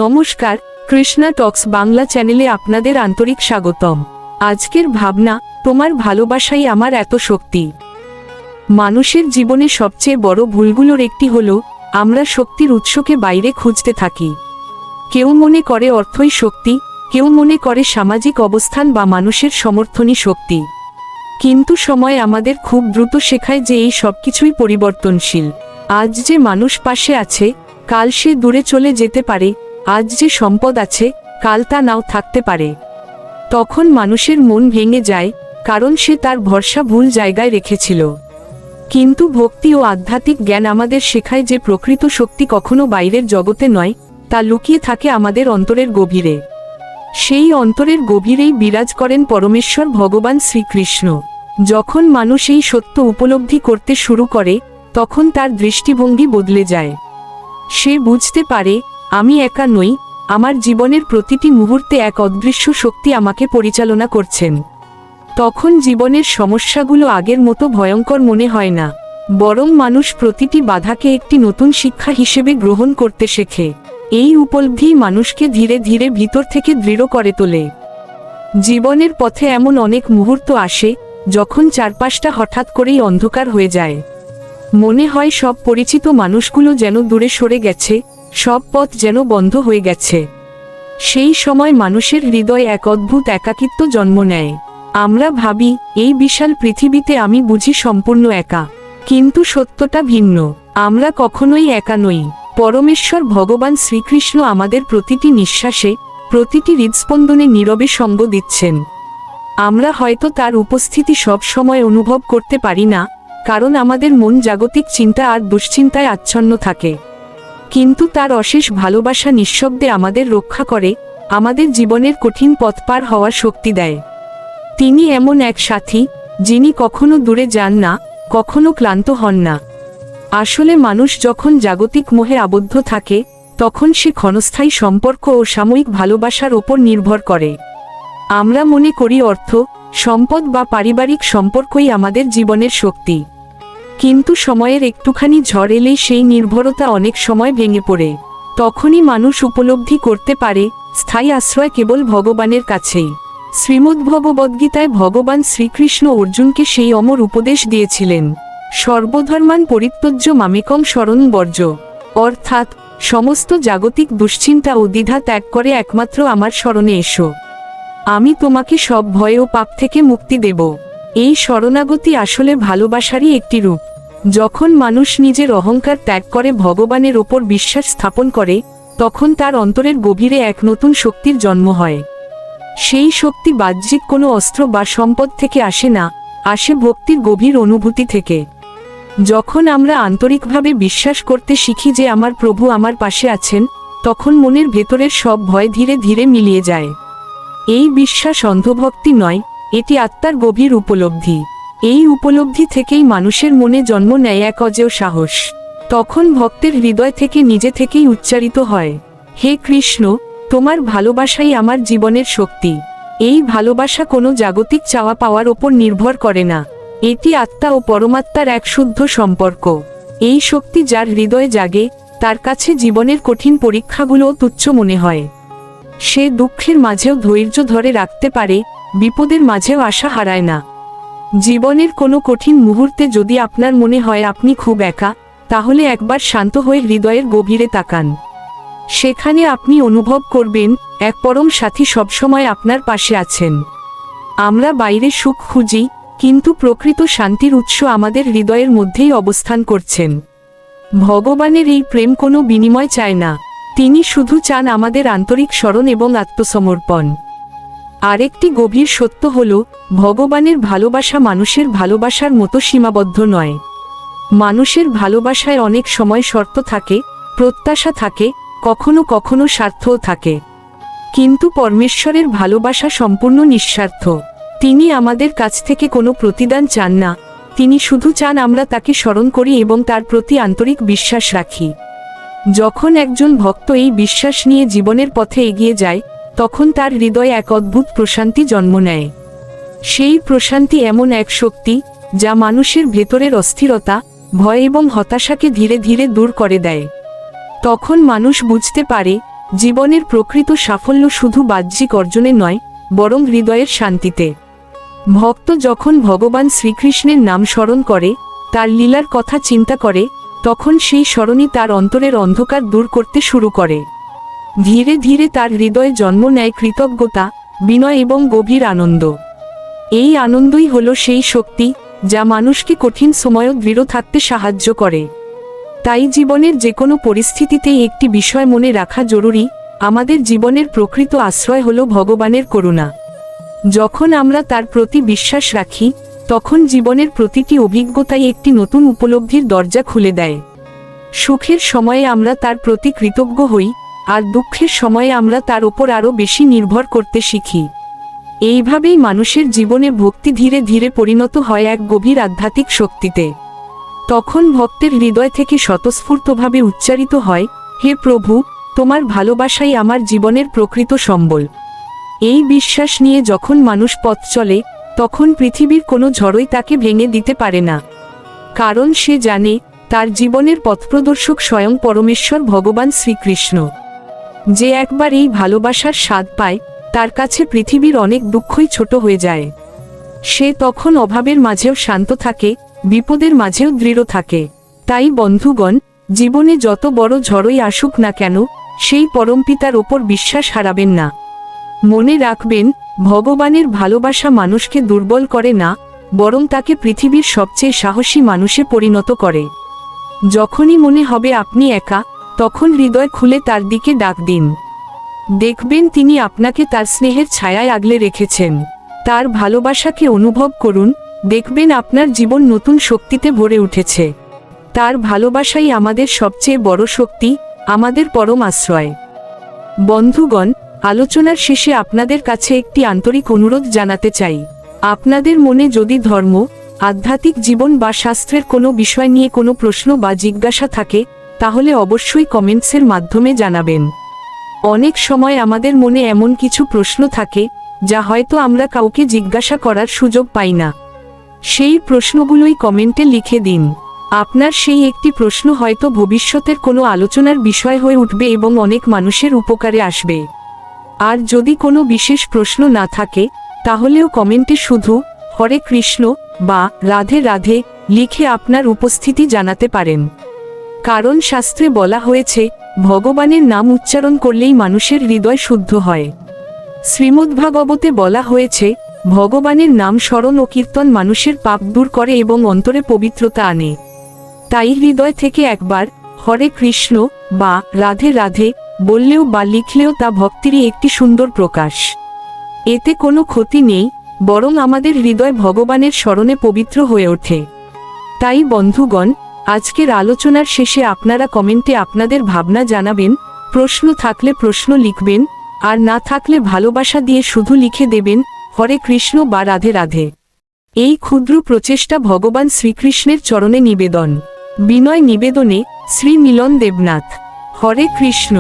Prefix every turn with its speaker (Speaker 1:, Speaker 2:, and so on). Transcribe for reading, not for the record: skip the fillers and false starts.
Speaker 1: নমস্কার, কৃষ্ণা টক্স বাংলা চ্যানেলে আপনাদের আন্তরিক স্বাগতম। আজকের ভাবনা, তোমার ভালোবাসাই আমার এত শক্তি। মানুষের জীবনে সবচেয়ে বড় ভুলগুলোর একটি হলো আমরা শক্তির উৎসকে বাইরে খুঁজতে থাকি। কেউ মনে করে অর্থই শক্তি, কেউ মনে করে সামাজিক অবস্থান বা মানুষের সমর্থনই শক্তি। কিন্তু সময় আমাদের খুব দ্রুত শেখায় যে এই সবকিছুই পরিবর্তনশীল। আজ যে মানুষ পাশে আছে, কাল সে দূরে চলে যেতে পারে। আজ যে সম্পদ আছে, কাল তা নাও থাকতে পারে। তখন মানুষের মন ভেঙে যায়, কারণ সে তার ভরসা ভুল জায়গায় রেখেছিল। কিন্তু ভক্তি ও আধ্যাত্মিক জ্ঞান আমাদের শেখায় যে প্রকৃত শক্তি কখনো বাইরের জগতে নয়, তা লুকিয়ে থাকে আমাদের অন্তরের গভীরে। সেই অন্তরের গভীরেই বিরাজ করেন পরমেশ্বর ভগবান শ্রীকৃষ্ণ। যখন মানুষ এই সত্য উপলব্ধি করতে শুরু করে, তখন তার দৃষ্টিভঙ্গি বদলে যায়। সে বুঝতে পারে, আমি একা নই, আমার জীবনের প্রতিটি মুহূর্তে এক অদৃশ্য শক্তি আমাকে পরিচালনা করছেন। তখন জীবনের সমস্যাগুলো আগের মতো ভয়ঙ্কর মনে হয় না, বরং মানুষ প্রতিটি বাধাকে একটি নতুন শিক্ষা হিসেবে গ্রহণ করতে শেখে। এই উপলব্ধি মানুষকে ধীরে ধীরে ভিতর থেকে দৃঢ় করে তোলে। জীবনের পথে এমন অনেক মুহূর্ত আসে, যখন চারপাশটা হঠাৎ করেই অন্ধকার হয়ে যায়। মনে হয় সব পরিচিত মানুষগুলো যেন দূরে সরে গেছে, সব পথ যেন বন্ধ হয়ে গেছে। সেই সময় মানুষের হৃদয়ে এক অদ্ভুত একাকিত্ব জন্ম নেয়। আমরা ভাবি, এই বিশাল পৃথিবীতে আমি বুঝি সম্পূর্ণ একা। কিন্তু সত্যটা ভিন্ন, আমরা কখনোই একা নই। পরমেশ্বর ভগবান শ্রীকৃষ্ণ আমাদের প্রতিটি নিঃশ্বাসে, প্রতিটি হৃদস্পন্দনে নীরবে সঙ্গ দিচ্ছেন। আমরা হয়তো তার উপস্থিতি সব সময় অনুভব করতে পারি না, কারণ আমাদের মন জাগতিক চিন্তা আর দুশ্চিন্তায় আচ্ছন্ন থাকে। কিন্তু তার অশেষ ভালোবাসা নিঃশব্দে আমাদের রক্ষা করে, আমাদের জীবনের কঠিন পথ পার হওয়ার শক্তি দেয়। তিনি এমন এক সাথী, যিনি কখনো দূরে যান না, কখনো ক্লান্ত হন না। আসলে মানুষ যখন জাগতিক মোহে আবদ্ধ থাকে, তখন সে ক্ষণস্থায়ী সম্পর্ক ও সাময়িক ভালোবাসার ওপর নির্ভর করে। আমরা মনে করি অর্থ, সম্পদ বা পারিবারিক সম্পর্কই আমাদের জীবনের শক্তি। কিন্তু সময়ের একটুখানি ঝড় এলেই সেই নির্ভরতা অনেক সময় ভেঙে পড়ে। তখনই মানুষ উপলব্ধি করতে পারে, স্থায়ী আশ্রয় কেবল ভগবানের কাছেই। শ্রীমদ্ভগবদ্গীতায় ভগবান শ্রীকৃষ্ণ অর্জুনকে সেই অমর উপদেশ দিয়েছিলেন, সর্বধর্মান পরিত্যজ্য মামেকং শরণং ব্রজ। অর্থাৎ, সমস্ত জাগতিক দুশ্চিন্তা ও দ্বিধা ত্যাগ করে একমাত্র আমার শরণে এসো। আমি তোমাকে সব ভয় ও পাপ থেকে মুক্তি দেব। এই শরণাগতি আসলে ভালোবাসারই একটি রূপ। যখন মানুষ নিজের অহংকার ত্যাগ করে ভগবানের ওপর বিশ্বাস স্থাপন করে, তখন তার অন্তরের গভীরে এক নতুন শক্তির জন্ম হয়। সেই শক্তি বাহ্যিক কোনো অস্ত্র বা সম্পদ থেকে আসে না, আসে ভক্তির গভীর অনুভূতি থেকে। যখন আমরা আন্তরিকভাবে বিশ্বাস করতে শিখি যে আমার প্রভু আমার পাশে আছেন, তখন মনের ভেতরের সব ভয় ধীরে ধীরে মিলিয়ে যায়। এই বিশ্বাস অন্ধভক্তি নয়, এটি আত্মার গভীর উপলব্ধি। এই উপলব্ধি থেকেই মানুষের মনে জন্ম নেয় এক অজেয় সাহস। তখন ভক্তের হৃদয় থেকে নিজে থেকেই উচ্চারিত হয়, হে কৃষ্ণ, তোমার ভালোবাসাই আমার জীবনের শক্তি। এই ভালোবাসা কোনো জাগতিক চাওয়া পাওয়ার ওপর নির্ভর করে না, এটি আত্মা ও পরমাত্মার এক শুদ্ধ সম্পর্ক। এই শক্তি যার হৃদয়ে জাগে, তার কাছে জীবনের কঠিন পরীক্ষাগুলোও তুচ্ছ মনে হয়। সে দুঃখের মাঝেও ধৈর্য ধরে রাখতে পারে, বিপদের মাঝেও আশা হারায় না। জীবনের কোনো কঠিন মুহূর্তে যদি আপনার মনে হয় আপনি খুব একা, তাহলে একবার শান্ত হয়ে হৃদয়ের গভীরে তাকান। সেখানে আপনি অনুভব করবেন, এক পরম সাথী সবসময় আপনার পাশে আছেন। আমরা বাইরে সুখ খুঁজি, কিন্তু প্রকৃত শান্তির উৎস আমাদের হৃদয়ের মধ্যেই অবস্থান করছেন। ভগবানের এই প্রেম কোনো বিনিময় চায় না, তিনি শুধু চান আমাদের আন্তরিক স্মরণ এবং আত্মসমর্পণ। আরেকটি গভীর সত্য হল, ভগবানের ভালোবাসা মানুষের ভালোবাসার মতো সীমাবদ্ধ নয়। মানুষের ভালোবাসায় অনেক সময় শর্ত থাকে, প্রত্যাশা থাকে, কখনো কখনো স্বার্থও থাকে। কিন্তু পরমেশ্বরের ভালোবাসা সম্পূর্ণ নিঃস্বার্থ। তিনি আমাদের কাছ থেকে কোনো প্রতিদান চান না, তিনি শুধু চান আমরা তাকে স্মরণ করি এবং তার প্রতি আন্তরিক বিশ্বাস রাখি। যখন একজন ভক্ত এই বিশ্বাস নিয়ে জীবনের পথে এগিয়ে যায়, তখন তার হৃদয়ে এক অদ্ভুত প্রশান্তি জন্ম নেয়। সেই প্রশান্তি এমন এক শক্তি, যা মানুষের ভেতরের অস্থিরতা, ভয় এবং হতাশাকে ধীরে ধীরে দূর করে দেয়। তখন মানুষ বুঝতে পারে, জীবনের প্রকৃত সাফল্য শুধু বাহ্যিক অর্জনে নয়, বরং হৃদয়ের শান্তিতে। ভক্ত যখন ভগবান শ্রীকৃষ্ণের নাম স্মরণ করে, তার লীলার কথা চিন্তা করে, তখন সেই স্মরণই তার অন্তরের অন্ধকার দূর করতে শুরু করে। ধীরে ধীরে তার হৃদয়ে জন্ম নেয় কৃতজ্ঞতা, বিনয় এবং গভীর আনন্দ। এই আনন্দই হল সেই শক্তি যা মানুষকে কঠিন সময়ও দৃঢ় থাকতে সাহায্য করে। তাই জীবনের যে কোনো পরিস্থিতিতেই একটি বিষয় মনে রাখা জরুরি, আমাদের জীবনের প্রকৃত আশ্রয় হল ভগবানের করুণা। যখন আমরা তার প্রতি বিশ্বাস রাখি, তখন জীবনের প্রতিটি অভিজ্ঞতাই একটি নতুন উপলব্ধির দরজা খুলে দেয়। সুখের সময়ে আমরা তার প্রতি কৃতজ্ঞ হই, আর দুঃখের সময়ে আমরা তার উপর আরও বেশি নির্ভর করতে শিখি। এইভাবেই মানুষের জীবনে ভক্তি ধীরে ধীরে পরিণত হয় এক গভীর আধ্যাত্মিক শক্তিতে। তখন ভক্তের হৃদয় থেকে স্বতঃস্ফূর্তভাবে উচ্চারিত হয়, হে প্রভু, তোমার ভালোবাসাই আমার জীবনের প্রকৃত সম্বল। এই বিশ্বাস নিয়ে যখন মানুষ পথ চলে, তখন পৃথিবীর কোনো ঝড়ই তাকে ভেঙে দিতে পারে না। কারণ সে জানে, তার জীবনের পথপ্রদর্শক স্বয়ং পরমেশ্বর ভগবান শ্রীকৃষ্ণ। যে একবার এই ভালোবাসার স্বাদ পায়, তার কাছে পৃথিবীর অনেক দুঃখই ছোট হয়ে যায়। সে তখন অভাবের মাঝেও শান্ত থাকে, বিপদের মাঝেও দৃঢ় থাকে। তাই বন্ধুগণ, জীবনে যত বড় ঝড়ই আসুক না কেন, সেই পরমপিতার ওপর বিশ্বাস হারাবেন না। মনে রাখবেন, ভগবানের ভালোবাসা মানুষকে দুর্বল করে না, বরং তাকে পৃথিবীর সবচেয়ে সাহসী মানুষে পরিণত করে। যখনই মনে হবে আপনি একা, তখন হৃদয় খুলে তার দিকে ডাক দিন। দেখবেন তিনি আপনাকে তার স্নেহের ছায়ায় আগলে রেখেছেন। তার ভালোবাসাকে অনুভব করুন, দেখবেন আপনার জীবন নতুন শক্তিতে ভরে উঠেছে। তার ভালোবাসাই আমাদের সবচেয়ে বড় শক্তি, আমাদের পরম আশ্রয়। বন্ধুগণ, আলোচনার শেষে আপনাদের কাছে একটি আন্তরিক অনুরোধ জানাতে চাই। আপনাদের মনে যদি ধর্ম, আধ্যাত্মিক জীবন বা শাস্ত্রের কোনো বিষয় নিয়ে কোনো প্রশ্ন বা জিজ্ঞাসা থাকে, তাহলে অবশ্যই কমেন্টসের মাধ্যমে জানাবেন। অনেক সময় আমাদের মনে এমন কিছু প্রশ্ন থাকে, যা হয়তো আমরা কাউকে জিজ্ঞাসা করার সুযোগ পাই না। সেই প্রশ্নগুলোই কমেন্টে লিখে দিন। আপনার সেই একটি প্রশ্ন হয়তো ভবিষ্যতের কোনো আলোচনার বিষয় হয়ে উঠবে এবং অনেক মানুষের উপকারে আসবে। আর যদি কোনো বিশেষ প্রশ্ন না থাকে, তাহলেও কমেন্টে শুধু হরে কৃষ্ণ বা রাধে রাধে লিখে আপনার উপস্থিতি জানাতে পারেন। কারণ শাস্ত্রে বলা হয়েছে, ভগবানের নাম উচ্চারণ করলেই মানুষের হৃদয় শুদ্ধ হয়। শ্রীমদ্ভাগবতে বলা হয়েছে, ভগবানের নাম স্মরণ ও কীর্তন মানুষের পাপ দূর করে এবং অন্তরে পবিত্রতা আনে। তাই হৃদয় থেকে একবার হরে কৃষ্ণ বা রাধে রাধে বললেও বা লিখলেও তা ভক্তিরই একটি সুন্দর প্রকাশ। এতে কোনো ক্ষতি নেই, বরং আমাদের হৃদয় ভগবানের স্মরণে পবিত্র হয়ে ওঠে। তাই বন্ধুগণ, আজকের আলোচনার শেষে আপনারা কমেন্টে আপনাদের ভাবনা জানাবেন। প্রশ্ন থাকলে প্রশ্ন লিখবেন, আর না থাকলে ভালোবাসা দিয়ে শুধু লিখে দেবেন হরে কৃষ্ণ বা রাধে রাধে। এই ক্ষুদ্র প্রচেষ্টা ভগবান শ্রীকৃষ্ণের চরণে নিবেদন। বিনয় নিবেদনে শ্রী মিলন দেবনাথ। হরে কৃষ্ণ।